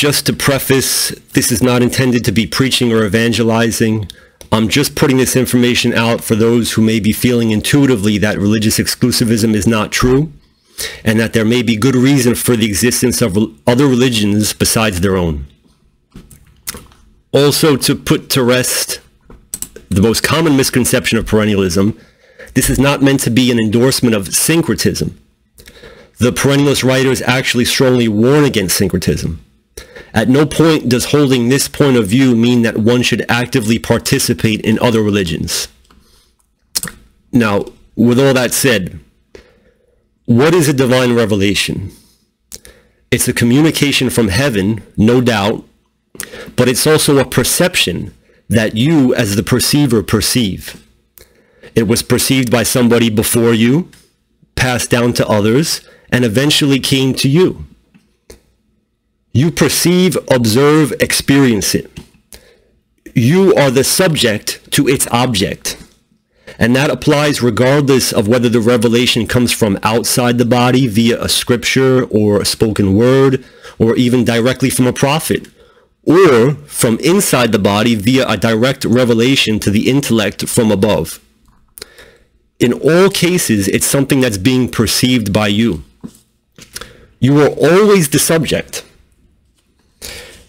just to preface, this is not intended to be preaching or evangelizing. I'm just putting this information out for those who may be feeling intuitively that religious exclusivism is not true, and that there may be good reason for the existence of other religions besides their own. Also, to put to rest the most common misconception of perennialism, this is not meant to be an endorsement of syncretism. The perennialist writers actually strongly warn against syncretism. At no point does holding this point of view mean that one should actively participate in other religions. Now, with all that said, what is a divine revelation? It's a communication from heaven, no doubt, but it's also a perception that you as the perceiver perceive. It was perceived by somebody before you, passed down to others, and eventually came to you. You perceive, observe, experience it. You are the subject to its object. And that applies regardless of whether the revelation comes from outside the body via a scripture or a spoken word, or even directly from a prophet, or from inside the body via a direct revelation to the intellect from above. In all cases, it's something that's being perceived by you. You are always the subject.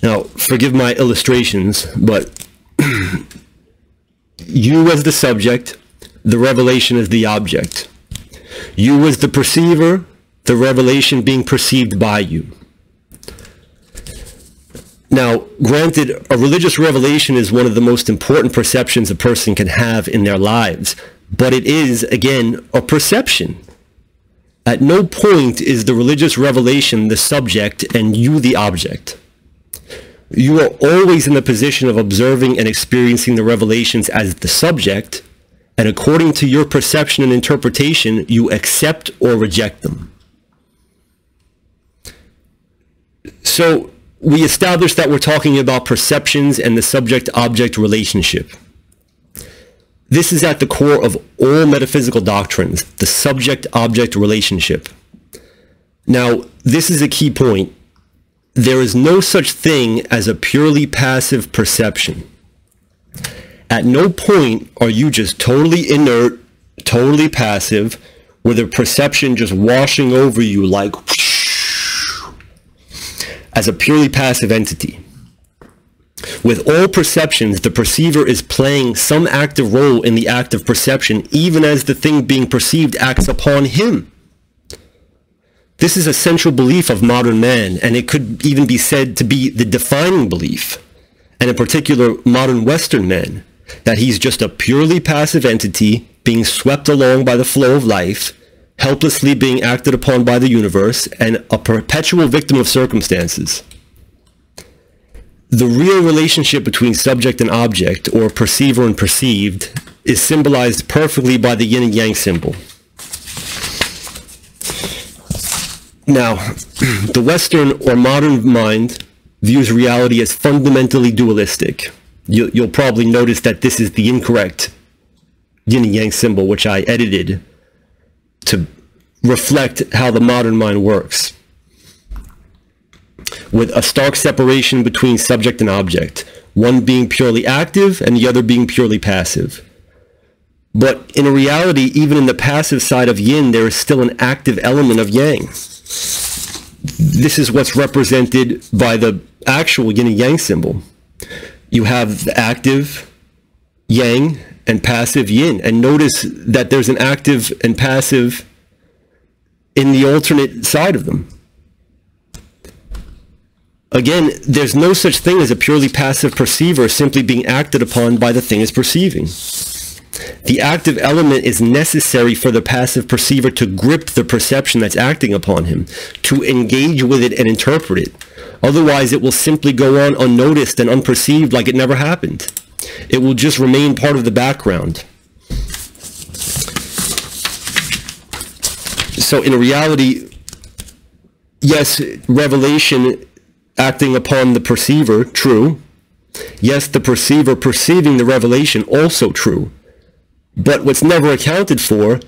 Now, forgive my illustrations, but you as the subject, the revelation is the object. You as the perceiver, the revelation being perceived by you. Now, granted, a religious revelation is one of the most important perceptions a person can have in their lives, but it is, again, a perception. At no point is the religious revelation the subject and you the object. You are always in the position of observing and experiencing the revelations as the subject, and according to your perception and interpretation, you accept or reject them. So, we established that we're talking about perceptions and the subject-object relationship. This is at the core of all metaphysical doctrines, the subject-object relationship. Now, this is a key point. There is no such thing as a purely passive perception. At no point are you just totally inert, totally passive, with a perception just washing over you like whoosh, as a purely passive entity. With all perceptions, the perceiver is playing some active role in the act of perception, even as the thing being perceived acts upon him. This is a central belief of modern man, and it could even be said to be the defining belief, and in particular modern Western man, that he's just a purely passive entity being swept along by the flow of life, helplessly being acted upon by the universe, and a perpetual victim of circumstances. The real relationship between subject and object, or perceiver and perceived, is symbolized perfectly by the yin and yang symbol. Now, the Western or modern mind views reality as fundamentally dualistic. You'll probably notice that this is the incorrect yin and yang symbol, which I edited to reflect how the modern mind works, with a stark separation between subject and object, one being purely active and the other being purely passive. But in reality, even in the passive side of yin, there is still an active element of yang. This is what's represented by the actual yin and yang symbol. You have the active yang and passive yin, and notice that there's an active and passive in the alternate side of them. Again, there's no such thing as a purely passive perceiver simply being acted upon by the thing it's perceiving. The active element is necessary for the passive perceiver to grip the perception that's acting upon him, to engage with it and interpret it. Otherwise, it will simply go on unnoticed and unperceived like it never happened. It will just remain part of the background. So in reality, yes, revelation acting upon the perceiver, true. Yes, the perceiver perceiving the revelation, also true. But what's never accounted for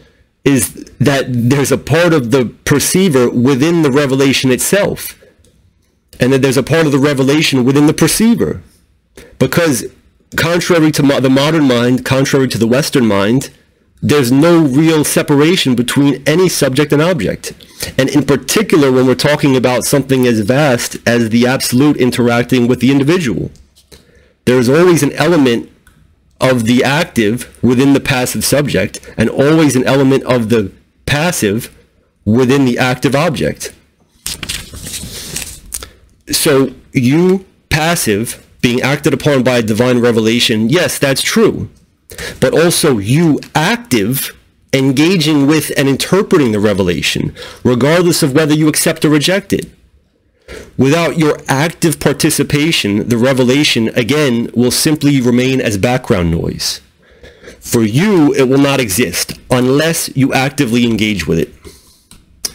is that there's a part of the perceiver within the revelation itself. and that there's a part of the revelation within the perceiver. Because contrary to the modern mind, contrary to the Western mind, there's no real separation between any subject and object. And in particular, when we're talking about something as vast as the absolute interacting with the individual, there's always an element of the active within the passive subject, and always an element of the passive within the active object. So you, passive, being acted upon by a divine revelation, yes, that's true. But also you, active, engaging with and interpreting the revelation, regardless of whether you accept or reject it. Without your active participation, the revelation, again, will simply remain as background noise. For you, it will not exist unless you actively engage with it.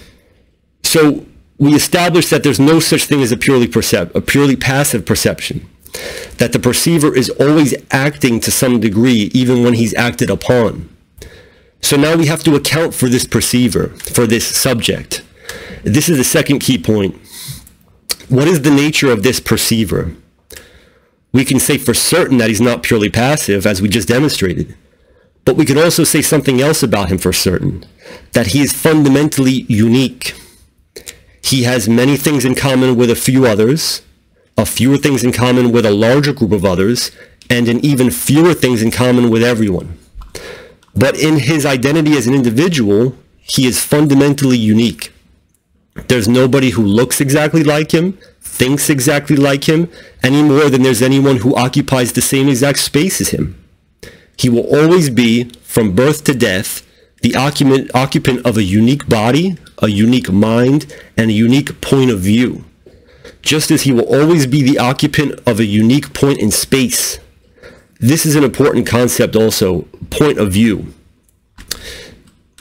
So we established that there's no such thing as a purely passive perception, that the perceiver is always acting to some degree, even when he's acted upon. So now we have to account for this perceiver, for this subject. This is the second key point. What is the nature of this perceiver? We can say for certain that he's not purely passive, as we just demonstrated. But we can also say something else about him for certain, that he is fundamentally unique. He has many things in common with a few others, a fewer things in common with a larger group of others, and an even fewer things in common with everyone. But in his identity as an individual, he is fundamentally unique. There's nobody who looks exactly like him, thinks exactly like him, any more than there's anyone who occupies the same exact space as him. He will always be, from birth to death, the occupant of a unique body, a unique mind, and a unique point of view. Just as he will always be the occupant of a unique point in space. This is an important concept also, point of view.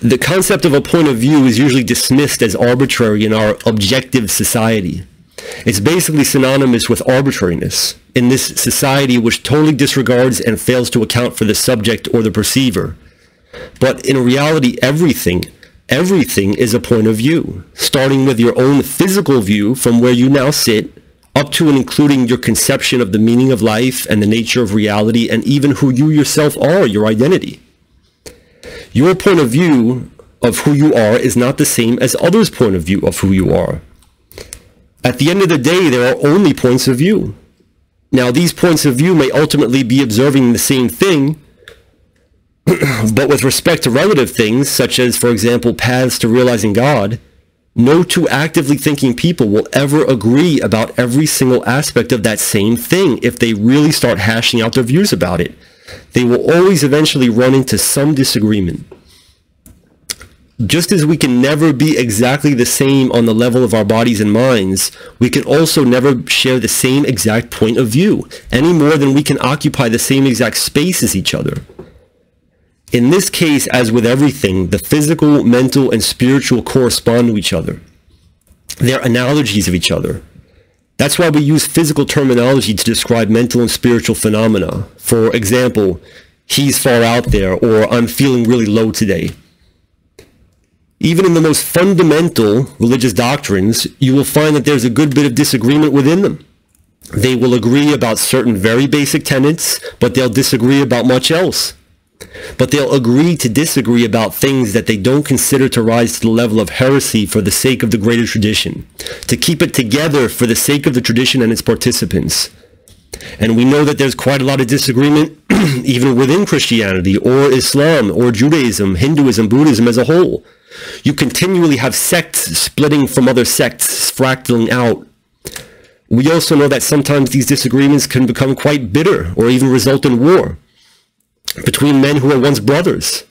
The concept of a point of view is usually dismissed as arbitrary in our objective society. It's basically synonymous with arbitrariness in this society which totally disregards and fails to account for the subject or the perceiver. But in reality, everything is a point of view, starting with your own physical view from where you now sit, up to and including your conception of the meaning of life and the nature of reality, and even who you yourself are, your identity. Your point of view of who you are is not the same as others' point of view of who you are. At the end of the day, there are only points of view. Now, these points of view may ultimately be observing the same thing, but with respect to relative things, such as, for example, paths to realizing God, no two actively thinking people will ever agree about every single aspect of that same thing if they really start hashing out their views about it. They will always eventually run into some disagreement. Just as we can never be exactly the same on the level of our bodies and minds, we can also never share the same exact point of view, any more than we can occupy the same exact space as each other. In this case, as with everything, the physical, mental, and spiritual correspond to each other. They're analogies of each other. That's why we use physical terminology to describe mental and spiritual phenomena. For example, he's far out there, or I'm feeling really low today. Even in the most fundamental religious doctrines, you will find that there's a good bit of disagreement within them. They will agree about certain very basic tenets, but they'll disagree about much else. But they'll agree to disagree about things that they don't consider to rise to the level of heresy for the sake of the greater tradition, to keep it together for the sake of the tradition and its participants. And we know that there's quite a lot of disagreement even within Christianity, or Islam, or Judaism, Hinduism, Buddhism as a whole. You continually have sects splitting from other sects, fractaling out. We also know that sometimes these disagreements can become quite bitter, or even result in war between men who were once brothers.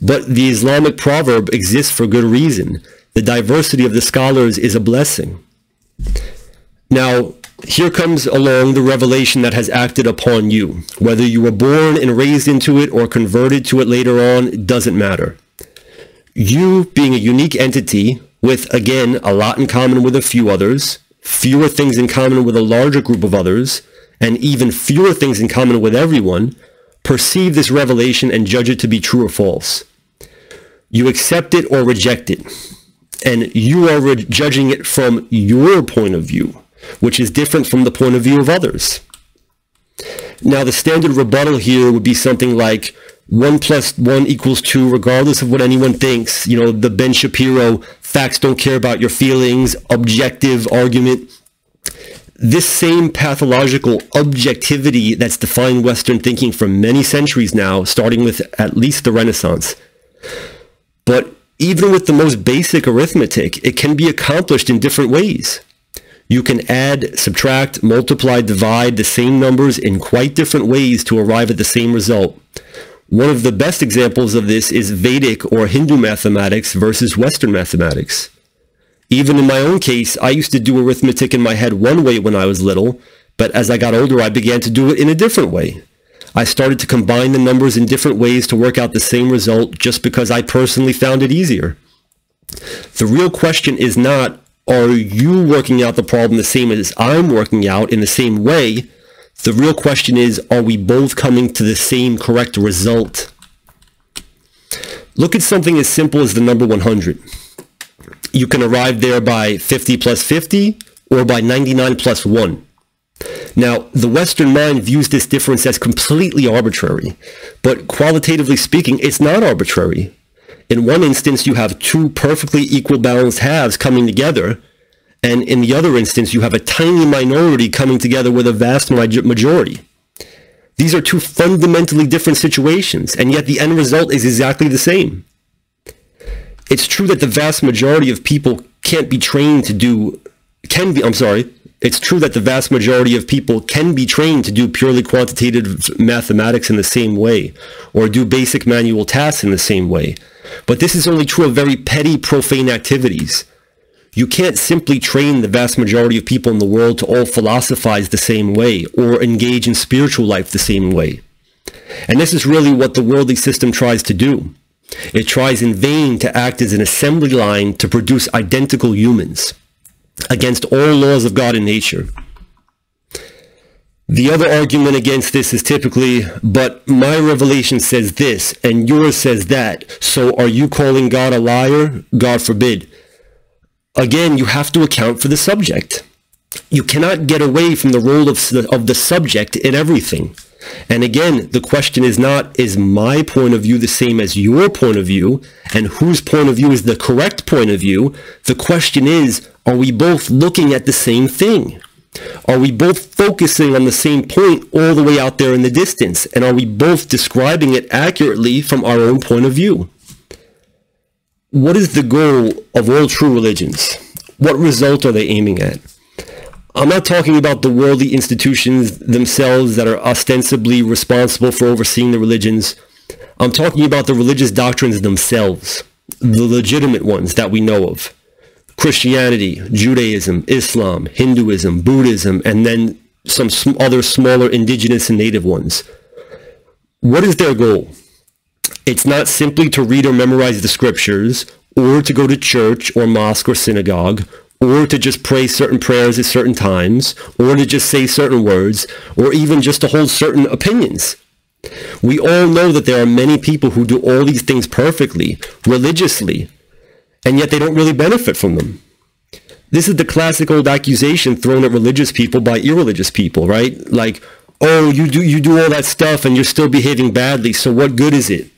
But the Islamic proverb exists for good reason. The diversity of the scholars is a blessing. Now, here comes along the revelation that has acted upon you. Whether you were born and raised into it or converted to it later on, it doesn't matter. You, being a unique entity with, again, a lot in common with a few others, fewer things in common with a larger group of others, and even fewer things in common with everyone, perceive this revelation and judge it to be true or false. You accept it or reject it, and you are judging it from your point of view. which is different from the point of view of others. Now, the standard rebuttal here would be something like 1 + 1 = 2, regardless of what anyone thinks. You know, the Ben Shapiro, facts don't care about your feelings, objective argument. This same pathological objectivity that's defined Western thinking for many centuries now, starting with at least the Renaissance. But even with the most basic arithmetic, it can be accomplished in different ways. You can add, subtract, multiply, divide the same numbers in quite different ways to arrive at the same result. One of the best examples of this is Vedic or Hindu mathematics versus Western mathematics. Even in my own case, I used to do arithmetic in my head one way when I was little, but as I got older, I began to do it in a different way. I started to combine the numbers in different ways to work out the same result just because I personally found it easier. The real question is not, are you working out the problem the same as I'm working out in the same way? The real question is, are we both coming to the same correct result? Look at something as simple as the number 100. You can arrive there by 50 + 50 or by 99 + 1. Now, the Western mind views this difference as completely arbitrary, but qualitatively speaking, it's not arbitrary. In one instance, you have two perfectly equal balanced halves coming together, and in the other instance, you have a tiny minority coming together with a vast majority. These are two fundamentally different situations, and yet the end result is exactly the same. It's true that the vast majority of people It's true that the vast majority of people can be trained to do purely quantitative mathematics in the same way, or do basic manual tasks in the same way. But this is only true of very petty, profane activities. You can't simply train the vast majority of people in the world to all philosophize the same way, or engage in spiritual life the same way. And this is really what the worldly system tries to do. It tries in vain to act as an assembly line to produce identical humans, against all laws of God and nature. The other argument against this is typically, but my revelation says this, and yours says that, so are you calling God a liar? God forbid. Again, you have to account for the subject. You cannot get away from the role of the subject in everything. And again, the question is not, is my point of view the same as your point of view, and whose point of view is the correct point of view? The question is, are we both looking at the same thing? Are we both focusing on the same point all the way out there in the distance? And are we both describing it accurately from our own point of view? What is the goal of all true religions? What result are they aiming at? I'm not talking about the worldly institutions themselves that are ostensibly responsible for overseeing the religions. I'm talking about the religious doctrines themselves, the legitimate ones that we know of. Christianity, Judaism, Islam, Hinduism, Buddhism, and then some other smaller indigenous and native ones. What is their goal? It's not simply to read or memorize the scriptures, or to go to church or mosque or synagogue, or to just pray certain prayers at certain times, or to just say certain words, or even just to hold certain opinions. We all know that there are many people who do all these things perfectly, religiously, and yet they don't really benefit from them. This is the classic old accusation thrown at religious people by irreligious people, right? Like, oh, you do all that stuff and you're still behaving badly, so what good is it?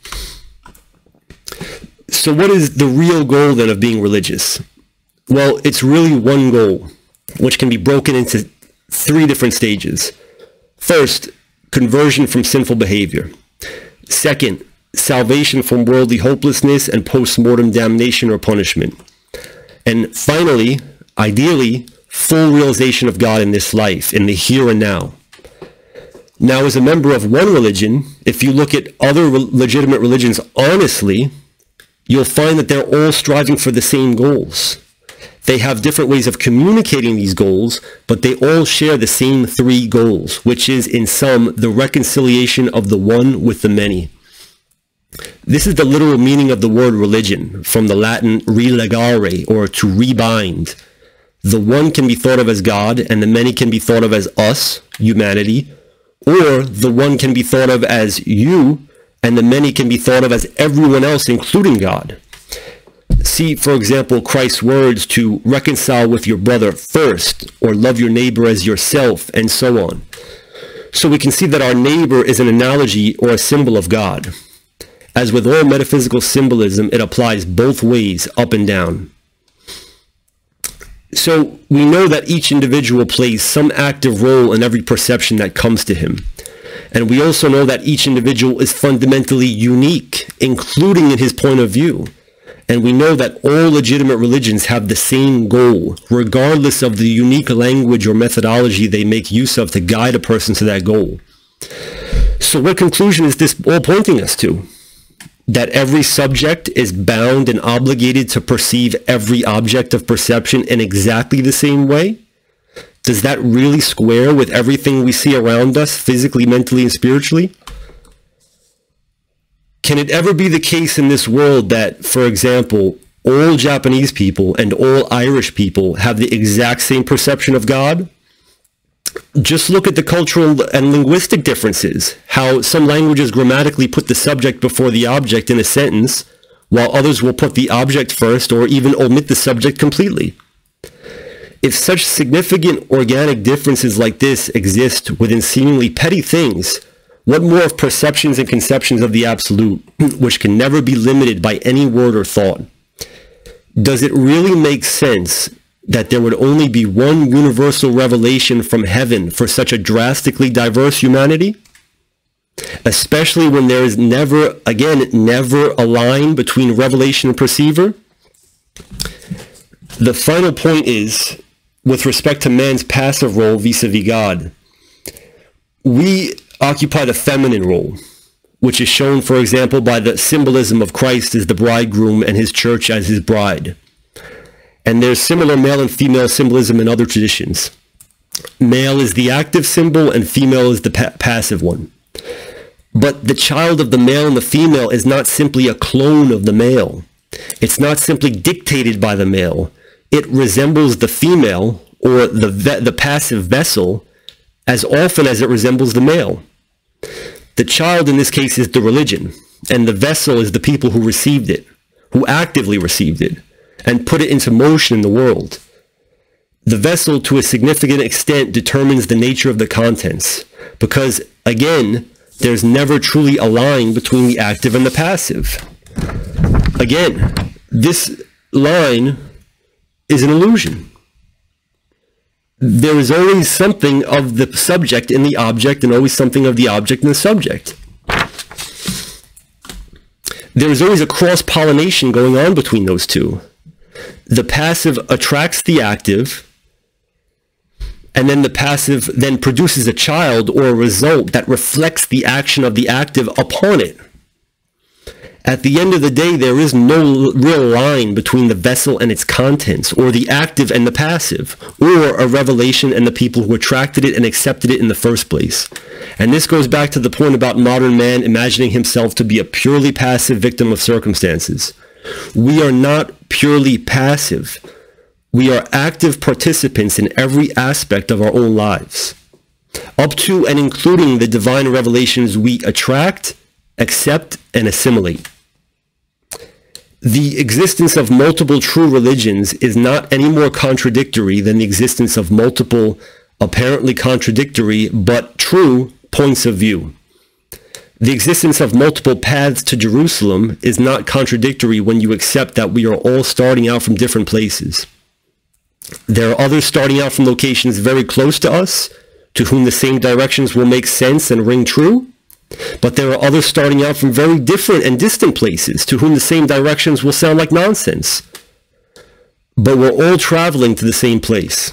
So what is the real goal then of being religious? Well, it's really one goal, which can be broken into 3 different stages. First, conversion from sinful behavior. Second, salvation from worldly hopelessness and post-mortem damnation or punishment. And finally, ideally, full realization of God in this life, in the here and now. Now, as a member of one religion, if you look at other legitimate religions honestly, you'll find that they're all striving for the same goals. They have different ways of communicating these goals, but they all share the same 3 goals, which is, in sum, the reconciliation of the one with the many. This is the literal meaning of the word religion, from the Latin relegare, or to rebind. The one can be thought of as God, and the many can be thought of as us, humanity, or the one can be thought of as you, and the many can be thought of as everyone else, including God. See, for example, Christ's words to reconcile with your brother first, or love your neighbor as yourself, and so on. So we can see that our neighbor is an analogy or a symbol of God. As with all metaphysical symbolism, it applies both ways, up and down. So we know that each individual plays some active role in every perception that comes to him. And we also know that each individual is fundamentally unique, including in his point of view. And we know that all legitimate religions have the same goal, regardless of the unique language or methodology they make use of to guide a person to that goal. So what conclusion is this all pointing us to? That every subject is bound and obligated to perceive every object of perception in exactly the same way? Does that really square with everything we see around us, physically, mentally, and spiritually? Can it ever be the case in this world that, for example, all Japanese people and all Irish people have the exact same perception of God? Just look at the cultural and linguistic differences, how some languages grammatically put the subject before the object in a sentence, while others will put the object first or even omit the subject completely. If such significant organic differences like this exist within seemingly petty things, what more of perceptions and conceptions of the absolute, which can never be limited by any word or thought? Does it really make sense that there would only be one universal revelation from heaven for such a drastically diverse humanity? Especially when there is never a line between revelation and perceiver? The final point is, with respect to man's passive role vis-a-vis God, we occupy the feminine role, which is shown, for example, by the symbolism of Christ as the bridegroom and his church as his bride. And there's similar male and female symbolism in other traditions. Male is the active symbol and female is the passive one. But the child of the male and the female is not simply a clone of the male. It's not simply dictated by the male. It resembles the female, or the passive vessel, as often as it resembles the male. The child in this case is the religion, and the vessel is the people who received it, who actively received it, and put it into motion in the world. The vessel, to a significant extent, determines the nature of the contents, because, again, there's never truly a line between the active and the passive. Again, this line is an illusion. There is always something of the subject in the object and always something of the object in the subject. There is always a cross-pollination going on between those two. The passive attracts the active, and then the passive then produces a child or a result that reflects the action of the active upon it. At the end of the day, there is no real line between the vessel and its contents, or the active and the passive, or a revelation and the people who attracted it and accepted it in the first place. And this goes back to the point about modern man imagining himself to be a purely passive victim of circumstances. We are not purely passive. We are active participants in every aspect of our own lives, up to and including the divine revelations we attract, accept, and assimilate. The existence of multiple true religions is not any more contradictory than the existence of multiple apparently contradictory but true points of view. The existence of multiple paths to Jerusalem is not contradictory when you accept that we are all starting out from different places. There are others starting out from locations very close to us, to whom the same directions will make sense and ring true. But there are others starting out from very different and distant places, to whom the same directions will sound like nonsense. But we're all traveling to the same place.